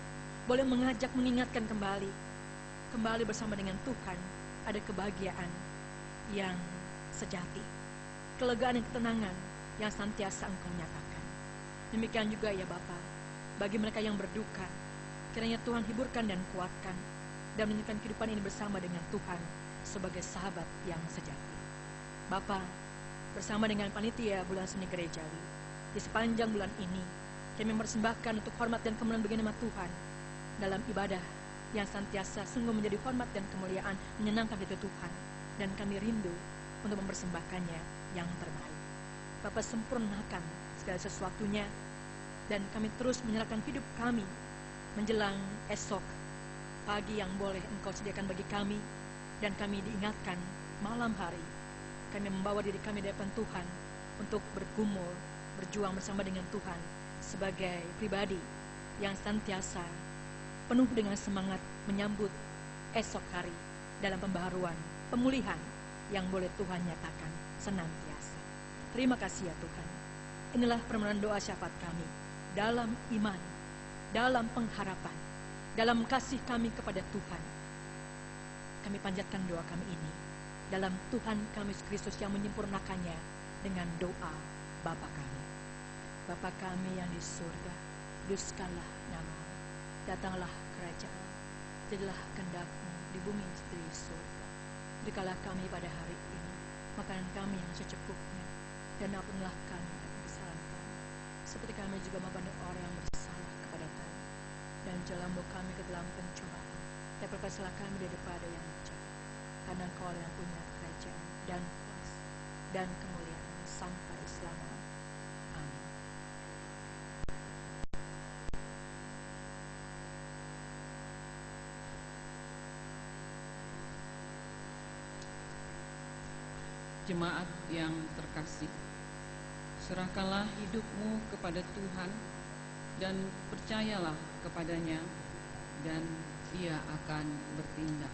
Speaker 2: boleh mengajak, mengingatkan kembali bersama dengan Tuhan. Ada kebahagiaan yang sejati, kelegaan dan ketenangan yang senantiasa Engkau nyatakan. Demikian juga ya Bapa, bagi mereka yang berduka, kiranya Tuhan hiburkan dan kuatkan, dan menunjukkan kehidupan ini bersama dengan Tuhan sebagai sahabat yang sejati. Bapa, bersama dengan panitia bulan seni gerejawi, di sepanjang bulan ini, kami mempersembahkan untuk hormat dan kemuliaan bagi nama Tuhan dalam ibadah yang senantiasa sungguh menjadi hormat dan kemuliaan, menyenangkan hati Tuhan, dan kami rindu untuk mempersembahkannya yang terbaik. Bapa, sempurnakan segala sesuatunya, dan kami terus menyerahkan hidup kami menjelang esok pagi yang boleh Engkau sediakan bagi kami, dan kami diingatkan malam hari kami membawa diri kami di depan Tuhan untuk bergumul, berjuang bersama dengan Tuhan sebagai pribadi yang senantiasa penuh dengan semangat menyambut esok hari dalam pembaharuan, pemulihan yang boleh Tuhan nyatakan senantiasa. Terima kasih ya Tuhan. Inilah permohonan doa syafaat kami dalam iman, dalam pengharapan, dalam kasih kami kepada Tuhan. Kami panjatkan doa kami ini dalam Tuhan kami Yesus Kristus yang menyempurnakannya dengan doa Bapa kami. Bapa kami yang di surga, kuduskanlah nama-Mu, datanglah kerajaan, jadilah kehendak-Mu di bumi seperti di surga. Berikanlah kami pada hari ini makanan kami yang secukupnya, dan ampunilah kami akan kesalahan kami, seperti kami juga mengampuni orang yang bersalah kepada kami. Dan janganlah membawa kami ke dalam pencobaan, tapi lepaskanlah kami daripada yang jahat. Karena Engkau yang punya kerajaan dan kuasa dan kemuliaan sampai selamanya. Amin.
Speaker 4: Jemaat yang terkasih, serahkanlah hidupmu kepada Tuhan dan percayalah kepadanya, dan Dia akan bertindak.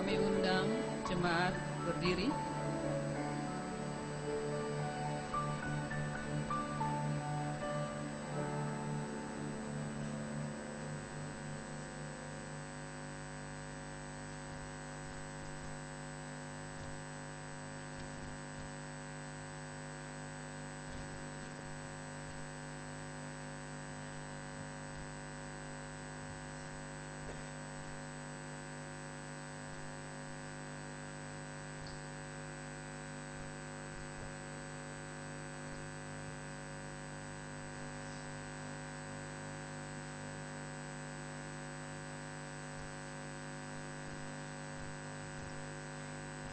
Speaker 4: Kami undang jemaat berdiri.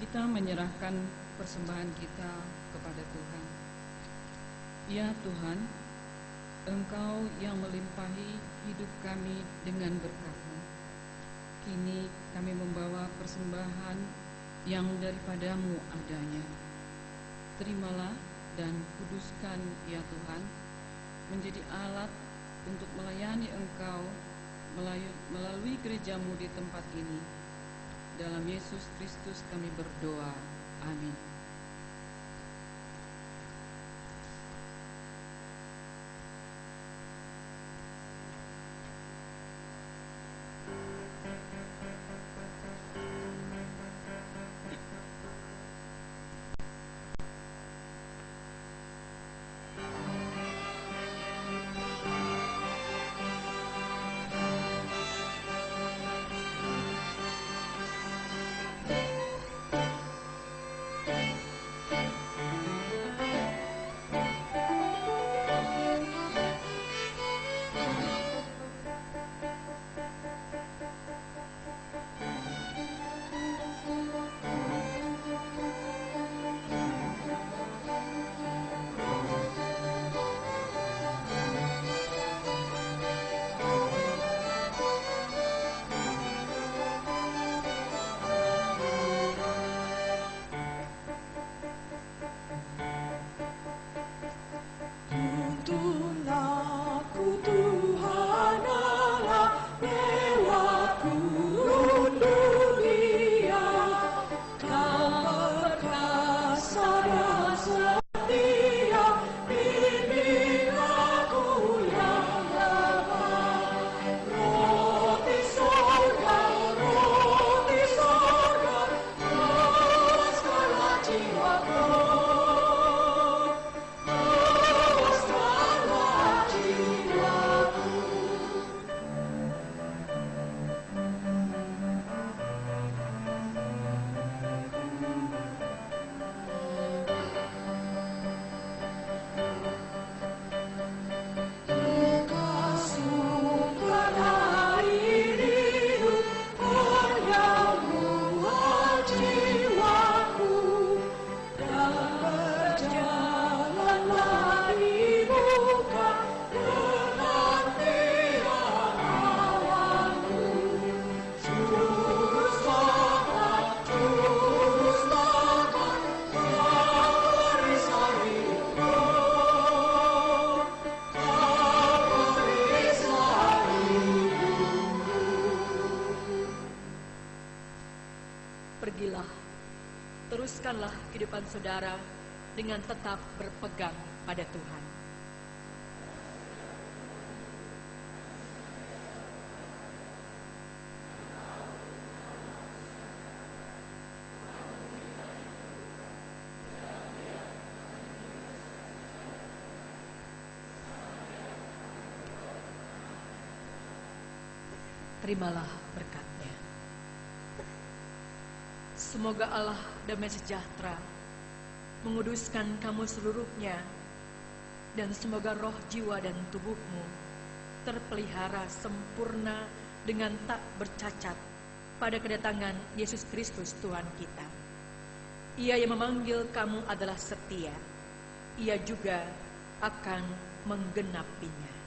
Speaker 4: Kita menyerahkan persembahan kita kepada Tuhan. Ya Tuhan, Engkau yang melimpahi hidup kami dengan berkat-Mu. Kini kami membawa persembahan yang daripadamu adanya. Terimalah dan kuduskan ya Tuhan, menjadi alat untuk melayani Engkau melalui gerejamu di tempat ini. Dalam Yesus Kristus kami berdoa. Amin.
Speaker 2: Pergilah, teruskanlah kehidupan saudara dengan tetap berpegang pada Tuhan. Terimalah berkat-Nya. Semoga Allah damai sejahtera menguduskan kamu seluruhnya, dan semoga roh, jiwa, dan tubuhmu terpelihara sempurna dengan tak bercacat pada kedatangan Yesus Kristus Tuhan kita. Ia yang memanggil kamu adalah setia. Ia juga akan menggenapinya.